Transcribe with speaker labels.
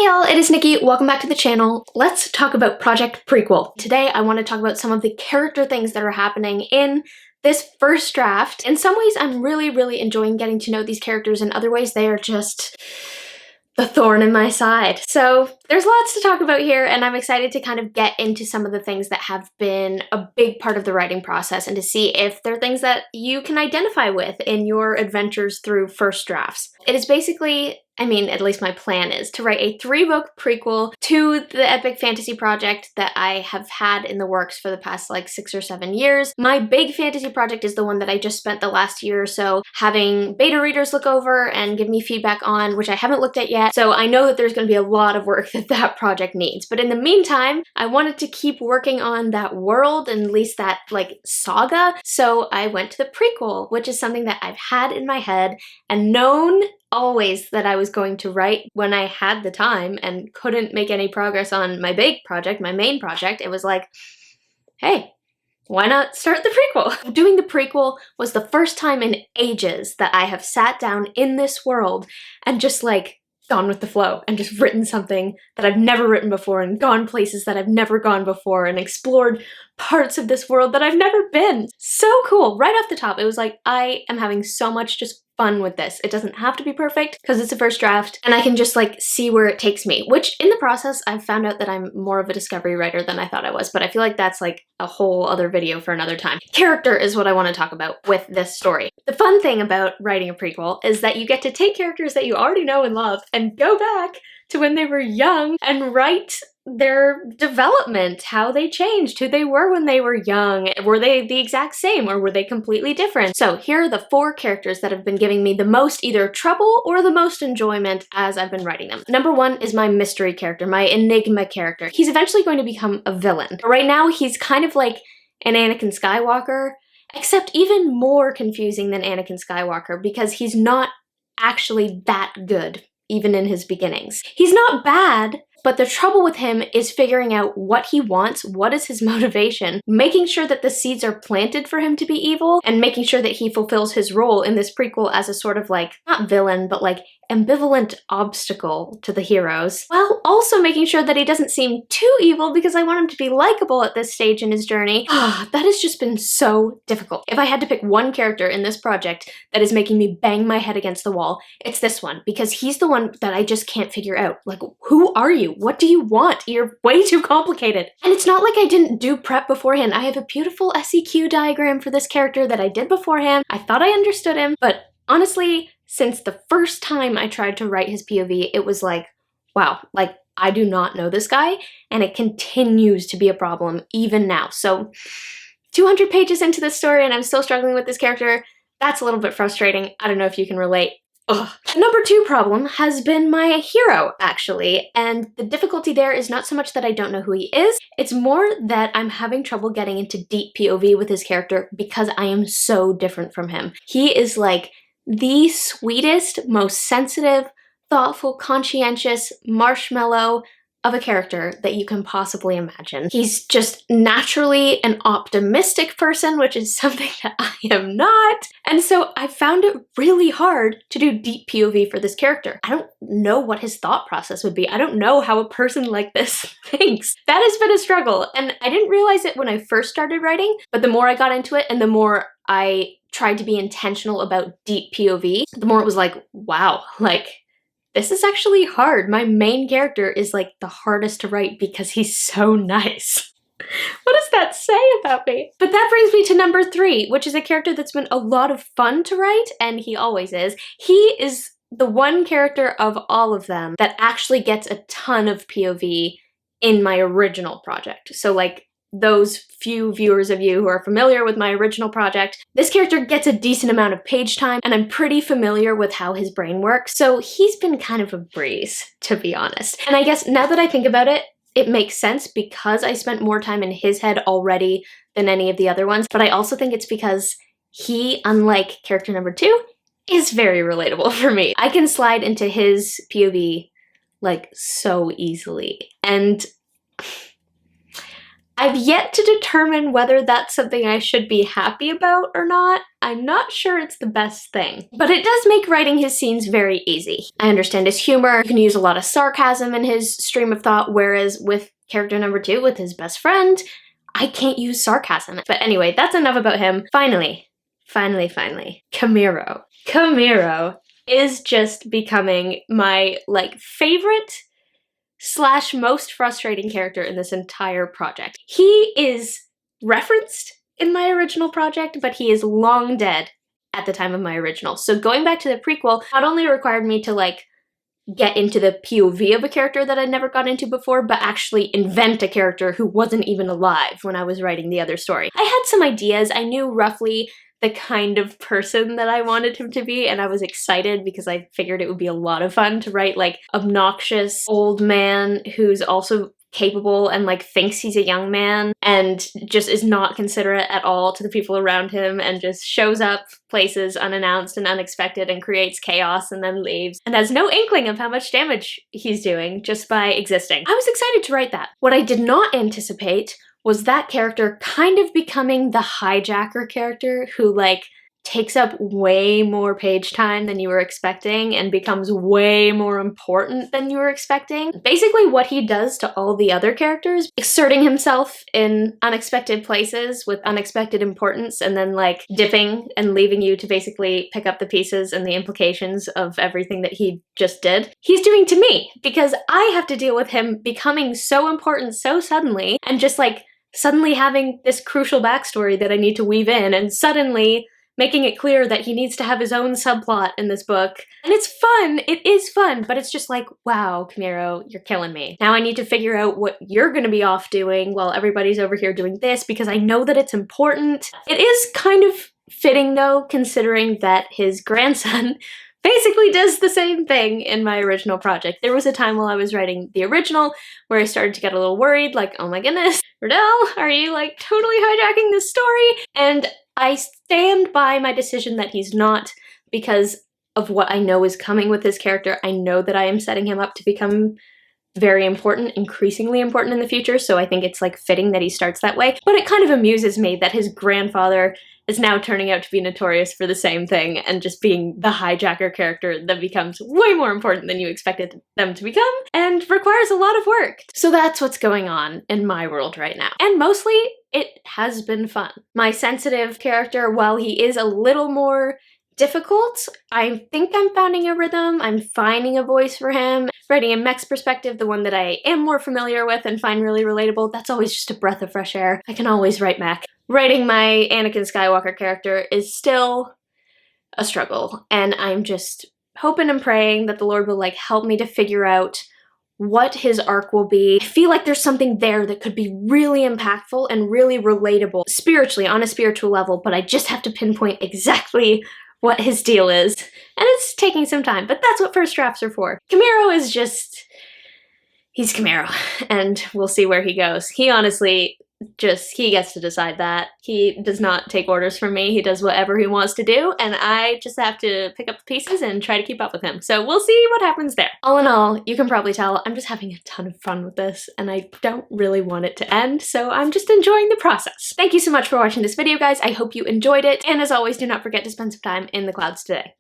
Speaker 1: Hey y'all, it is Nikki. Welcome back to the channel. Let's talk about Project Prequel. Today I want to talk about some of the character things that are happening in this first draft. In some ways I'm really enjoying getting to know these characters, in other ways they are just the thorn in my side. So there's lots to talk about here, and I'm excited to kind of get into some of the things that have been a big part of the writing process and to see if they're things that you can identify with in your adventures through first drafts. It is basically, I mean, at least my plan is to write a 3-book prequel to the epic fantasy project that I have had in the works for the past like 6 or 7 years. My big fantasy project is the one that I just spent the last year or so having beta readers look over and give me feedback on, which I haven't looked at yet. So I know that there's going to be a lot of work that project needs. But in the meantime, I wanted to keep working on that world and at least that like saga. So I went to the prequel, which is something that I've had in my head and known always that I was going to write when I had the time and couldn't make any progress on my big project, my main project. It was like, hey, why not start the prequel? Doing the prequel was the first time in ages that I have sat down in this world and just like gone with the flow and just written something that I've never written before and gone places that I've never gone before and explored parts of this world that I've never been. So cool. Right off the top, it was like, I am having so much just fun with this. It doesn't have to be perfect because it's a first draft and I can just like see where it takes me, which in the process I've found out that I'm more of a discovery writer than I thought I was, but I feel like that's like a whole other video for another time. Character is what I want to talk about with this story. The fun thing about writing a prequel is that you get to take characters that you already know and love and go back to when they were young and write their development, how they changed, who they were when they were young. Were they the exact same or were they completely different? So here are the 4 characters that have been giving me the most either trouble or the most enjoyment as I've been writing them. Number 1 is my mystery character, my enigma character. He's eventually going to become a villain. But right now he's kind of like an Anakin Skywalker, except even more confusing than Anakin Skywalker because he's not actually that good, even in his beginnings. He's not bad, but the trouble with him is figuring out what he wants, what is his motivation, making sure that the seeds are planted for him to be evil, and making sure that he fulfills his role in this prequel as a sort of like, not villain, but like ambivalent obstacle to the heroes, while also making sure that he doesn't seem too evil because I want him to be likable at this stage in his journey. That has just been so difficult. If I had to pick one character in this project that is making me bang my head against the wall, it's this one, because he's the one that I just can't figure out. Like, who are you? What do you want? You're way too complicated. And it's not like I didn't do prep beforehand. I have a beautiful SEQ diagram for this character that I did beforehand. I thought I understood him, but honestly, since the first time I tried to write his POV, it was like, wow, like I do not know this guy, and it continues to be a problem even now. So 200 pages into this story and I'm still struggling with this character. That's a little bit frustrating. I don't know if you can relate. Ugh. Number 2 problem has been my hero, actually, and the difficulty there is not so much that I don't know who he is, it's more that I'm having trouble getting into deep POV with his character because I am so different from him. He is like the sweetest, most sensitive, thoughtful, conscientious marshmallow of a character that you can possibly imagine. He's just naturally an optimistic person, which is something that I am not. And so I found it really hard to do deep POV for this character. I don't know what his thought process would be. I don't know how a person like this thinks. That has been a struggle. And I didn't realize it when I first started writing, but the more I got into it and the more I tried to be intentional about deep POV, the more it was like, wow, like, this is actually hard. My main character is like the hardest to write because he's so nice. What does that say about me? But that brings me to number 3, which is a character that's been a lot of fun to write, and he always is. He is the one character of all of them that actually gets a ton of POV in my original project. So like those few viewers of you who are familiar with my original project, this character gets a decent amount of page time and I'm pretty familiar with how his brain works, so he's been kind of a breeze, to be honest. And I guess now that I think about it, it makes sense because I spent more time in his head already than any of the other ones, but I also think it's because he, unlike character number 2, is very relatable for me. I can slide into his POV like so easily, and I've yet to determine whether that's something I should be happy about or not. I'm not sure it's the best thing, but it does make writing his scenes very easy. I understand his humor. You can use a lot of sarcasm in his stream of thought, whereas with character number 2, with his best friend, I can't use sarcasm. But anyway, that's enough about him. Finally, Camiro. Camiro is just becoming my, favorite / most frustrating character in this entire project. He is referenced in my original project, but he is long dead at the time of my original. So going back to the prequel not only required me to, get into the POV of a character that I'd never got into before, but actually invent a character who wasn't even alive when I was writing the other story. I had some ideas. I knew roughly the kind of person that I wanted him to be, and I was excited because I figured it would be a lot of fun to write, obnoxious old man who's also capable and, thinks he's a young man and just is not considerate at all to the people around him and just shows up places unannounced and unexpected and creates chaos and then leaves and has no inkling of how much damage he's doing just by existing. I was excited to write that. What I did not anticipate was that character kind of becoming the hijacker character who, takes up way more page time than you were expecting and becomes way more important than you were expecting. Basically what he does to all the other characters, exerting himself in unexpected places with unexpected importance and then dipping and leaving you to basically pick up the pieces and the implications of everything that he just did, he's doing to me because I have to deal with him becoming so important so suddenly and just suddenly having this crucial backstory that I need to weave in and suddenly making it clear that he needs to have his own subplot in this book. And it's fun, it is fun, but it's just wow, Camiro, you're killing me. Now I need to figure out what you're gonna be off doing while everybody's over here doing this because I know that it's important. It is kind of fitting though, considering that his grandson basically does the same thing in my original project. There was a time while I was writing the original where I started to get a little worried, oh my goodness, Riddell, are you totally hijacking this story? And I stand by my decision that he's not because of what I know is coming with this character. I know that I am setting him up to become very important, increasingly important in the future, so I think it's fitting that he starts that way. But it kind of amuses me that his grandfather is now turning out to be notorious for the same thing and just being the hijacker character that becomes way more important than you expected them to become and requires a lot of work. So that's what's going on in my world right now. And mostly, it has been fun. My sensitive character, while he is a little more difficult, I think I'm finding a rhythm, I'm finding a voice for him. Writing a mech's perspective, the one that I am more familiar with and find really relatable, that's always just a breath of fresh air. I can always write mech. Writing my Anakin Skywalker character is still a struggle, and I'm just hoping and praying that the Lord will help me to figure out what his arc will be. I feel like there's something there that could be really impactful and really relatable spiritually, on a spiritual level, but I just have to pinpoint exactly what his deal is. And it's taking some time, but that's what first drafts are for. Camiro is just, he's Camiro, and we'll see where he goes. He honestly he gets to decide that. He does not take orders from me. He does whatever he wants to do, and I just have to pick up the pieces and try to keep up with him. So we'll see what happens there. All in all, you can probably tell I'm just having a ton of fun with this, and I don't really want it to end, so I'm just enjoying the process. Thank you so much for watching this video, guys. I hope you enjoyed it, and as always, do not forget to spend some time in the clouds today.